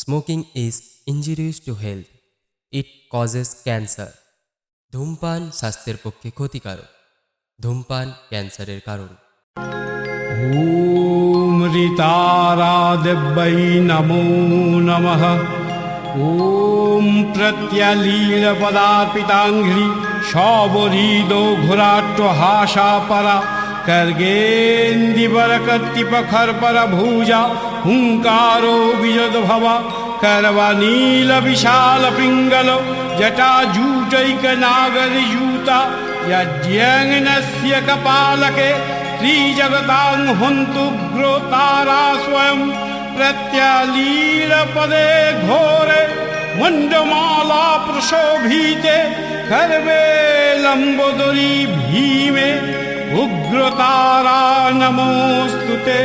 Smoking is injurious to health, it causes cancer. ধূমপান স্বাস্থ্যের পক্ষে ক্ষতিকারক। ধূমপান ক্যান্সারের কারণ। ॐ ऋतारादिव्यै नमो नमः। ॐ प्रत्यलीलपदार्पिताङ्घ्रि शौबरीदो घुराट्वहाशापरा कर्गेन्दिवरकर्तिपखर्परभुजा हुङ्कारो विजद्भवा करवनीलविशालपिङ्गलो जटाजूटैकनागरयूता यज्ञस्य कपालके त्रिजगतां हन्तुग्रोतारा स्वयं प्रत्यलीलपदे घोरे मण्डमाला प्रशोभिते खर्वे लम्बोदरी भीमे उग्रतारा नमोऽस्तु ते।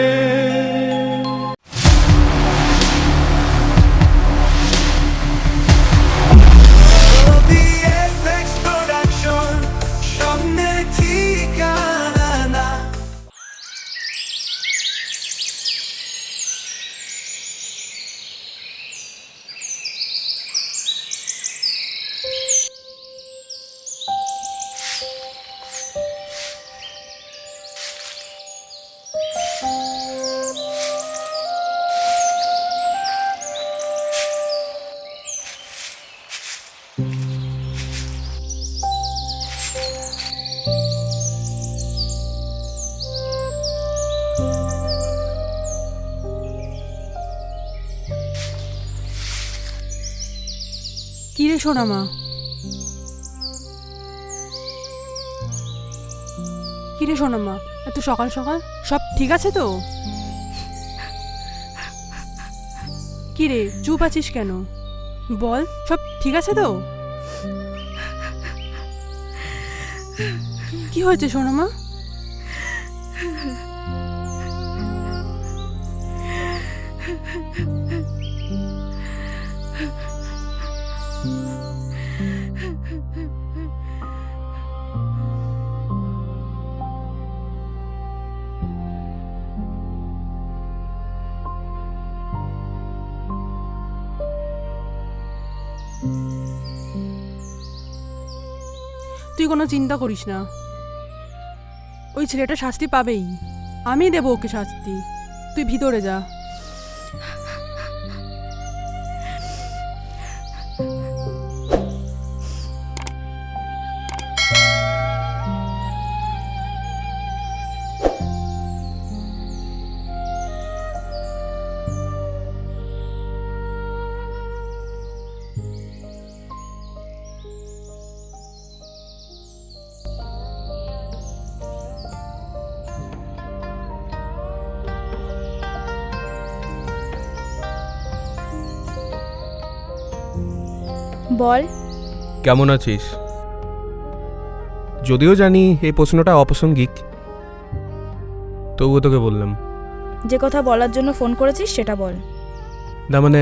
কিরে সোনামা, কিরে সোনামা, এত সকাল সকাল সব ঠিক আছে তো? কিরে চুপ আছিস কেন? বল, সব ঠিক আছে তো? কি হয়েছে সোনামা? তুই কোনো চিন্তা করিস না, ওই ছেলেটা শাস্তি পাবেই। আমি দেবো ওকে শাস্তি। তুই ভিতরে যা। বল, কেমন আছিস? যদিও জানি এই প্রশ্নটা অপ্রাসঙ্গিক, তবুও তোকে বললাম। যে কথা বলার জন্য ফোন করেছিস সেটা বল। না মানে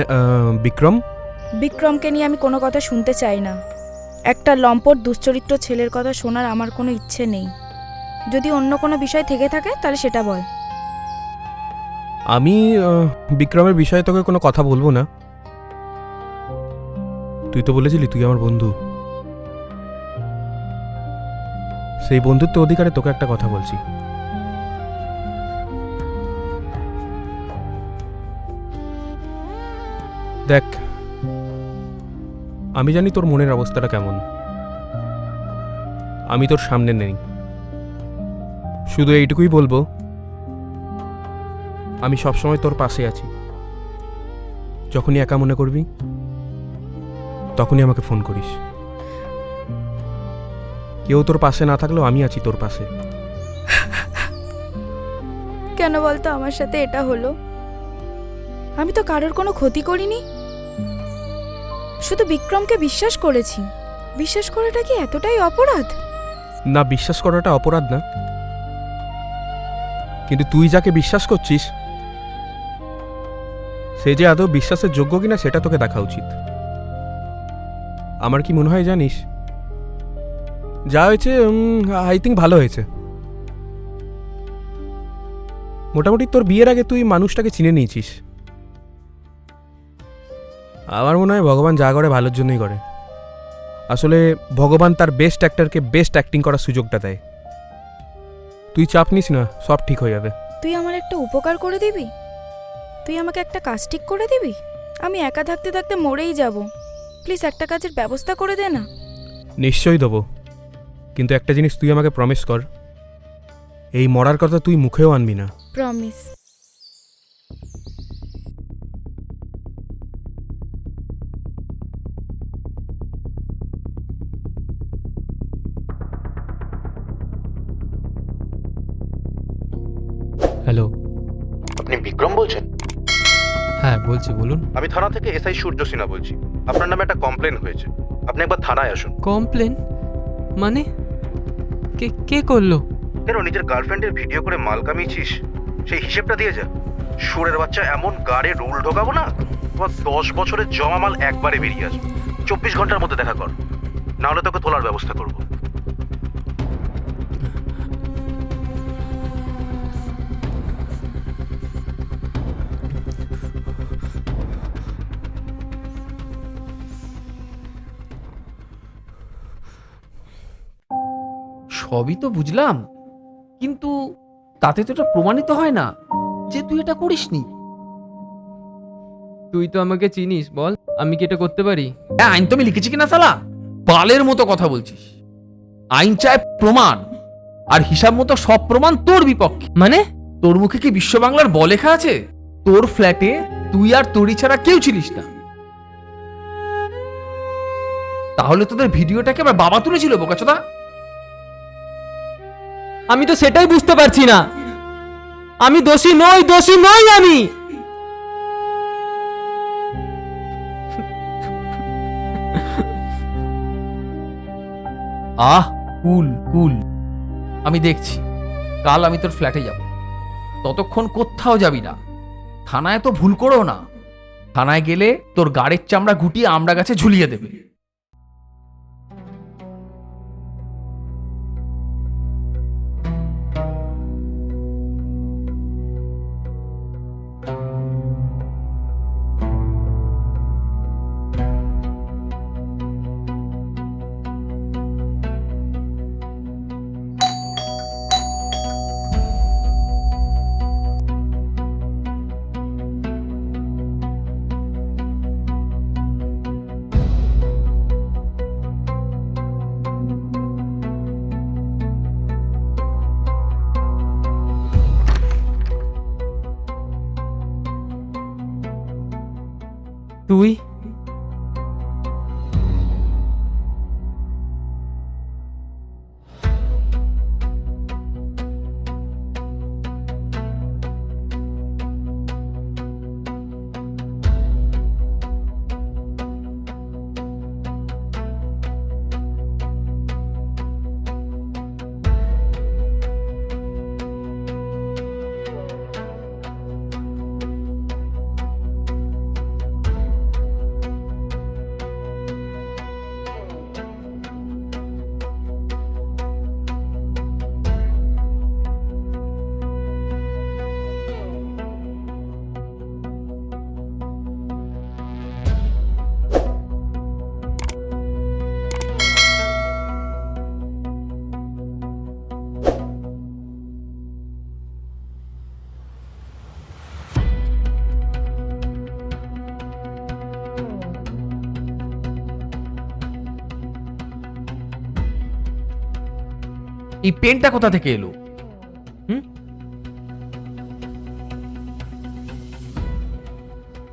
বিক্রমকে নিয়ে আমি কোনো কথা শুনতে চাই না। একটা লম্পট দুশ্চরিত্র ছেলের কথা শোনার আমার কোনো ইচ্ছে নেই। যদি অন্য কোনো বিষয় থেকে থাকে তাহলে সেটা বল। আমি বিক্রমের বিষয়ে তোকে কোনো কথা বলবো না। তুই তো বলেছিলি তুই আমার বন্ধু, সেই বন্ধুত্ব অধিকারে তোকে একটা কথা বলছি। দেখ, আমি জানি তোর মনের অবস্থাটা কেমন। আমি তোর সামনে নেই, শুধু এইটুকুই বলবো, আমি সবসময় তোর পাশে আছি। যখনই একা মনে করবি তখনই আমাকে ফোন করিস। কেউ তোর পাশে না থাকলেও আমি আছি তোর পাশে। কেন বলতো আমার সাথে এটা হলো? আমি তো কারোর কোনো ক্ষতি করিনি, শুধু বিক্রমকে বিশ্বাস করেছি। বিশ্বাস করাটা কি এতটাই অপরাধ? না, বিশ্বাস করাটা অপরাধ না, কিন্তু তুই যাকে বিশ্বাস করছিস সে যে আদৌ বিশ্বাসের যোগ্য কিনা সেটা তোকে দেখা উচিত। আমার কি মনে হয় জানিস, যা হয়েছে আই থিঙ্ক ভালো হয়েছে। মোটামুটি তোর বিয়ের আগে তুই মানুষটাকে চিনে নিয়েছিস। আমার মনে হয় ভগবান যা করে ভালোর জন্যই করে। আসলে ভগবান তার বেস্ট অ্যাক্টরকে বেস্ট অ্যাক্টিং করার সুযোগটা দেয়। তুই চাপ নিস না, সব ঠিক হয়ে যাবে। তুই আমার একটা উপকার করে দিবি? তুই আমাকে একটা কাজ ঠিক করে দিবি? আমি একা থাকতে থাকতে মরেই যাব। প্লিজ একটা কাজের ব্যবস্থা করে দে না। নিশ্চয়ই দেবো, কিন্তু একটা জিনিস তুই আমাকে প্রমিস কর, এই মরার কথা তুই মুখেও আনবি না। প্রমিস। হ্যালো। আপনি বিক্রম বলছেন? হ্যাঁ বলছি, বলুন। আমি থানা থেকে এসআই সূর্য সিনহা বলছি। আপনার নামে একটা কমপ্লেন হয়েছে, আপনি একবার থানায় আসুন। কমপ্লেন? মানে কে কে করলো? কেন নিজের গার্লফ্রেন্ডের ভিডিও করে মাল কামিয়েছিস, সেই হিসেবটা দিয়ে যা। সুরের বাচ্চা, এমন গাড়ে রুল ঢোকাবো না, তোমার 10 বছরের জমা মাল একবারে বেরিয়ে আসবে। 24 ঘন্টার মধ্যে দেখা কর, না হলে তোকে তোলার ব্যবস্থা করবো। সবই তো বুঝলাম, কিন্তু তাতে তো এটা প্রমাণিত হয় না যে তুই এটা করিসনি। তুই তো আমাকে চিনিস, বল আমি কি এটা করতে পারি? হ্যাঁ, আইন তো আমি লিখেছি কিনা সালা, বালের মতো কথা বলছিস। আইন চায় প্রমাণ, আর হিসাব মতো সব প্রমাণ তোর বিপক্ষে। মানে তোর মুখে কি বিশ্ব বাংলার ব লেখা আছে? তোর ফ্ল্যাটে তুই আর তোরই ছাড়া কেউ ছিলিস না, তাহলে তোদের ভিডিওটাকে আবার বাবা তুলেছিল বোকাচোদা? আমি তো সেটাই বুঝতে পারছি না। আমি দোষী নই, দোষী নই আমি। আহ, কুল কুল, আমি দেখছি। কাল আমি তোর ফ্ল্যাটে যাব, ততক্ষণ কোথাও যাবি না। থানায় তো ভুল করো না, থানায় গেলে তোর গাড়ির চামড়া গুটিয়ে আমড়া গাছে ঝুলিয়ে দেবে। তুই এই পেনটা কোথা থেকে এলো?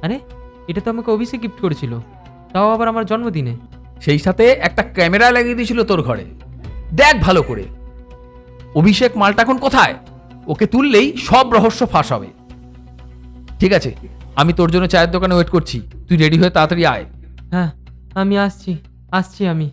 আরে এটা তো আমাকে অভিষেক গিফট করেছিল, তাও আবার আমার জন্মদিনে। সেই সাথে একটা ক্যামেরা লাগিয়ে দিয়েছিল তোর ঘরে। দেখ ভালো করে, অভিষেক মালটা এখন কোথায়? ওকে তুললেই সব রহস্য ফাঁস হবে। ঠিক আছে, আমি তোর জন্য চায়ের দোকানে ওয়েট করছি, তুই রেডি হয়ে তাড়াতাড়ি আয়। হ্যাঁ আমি আসছি, আসছি আমি।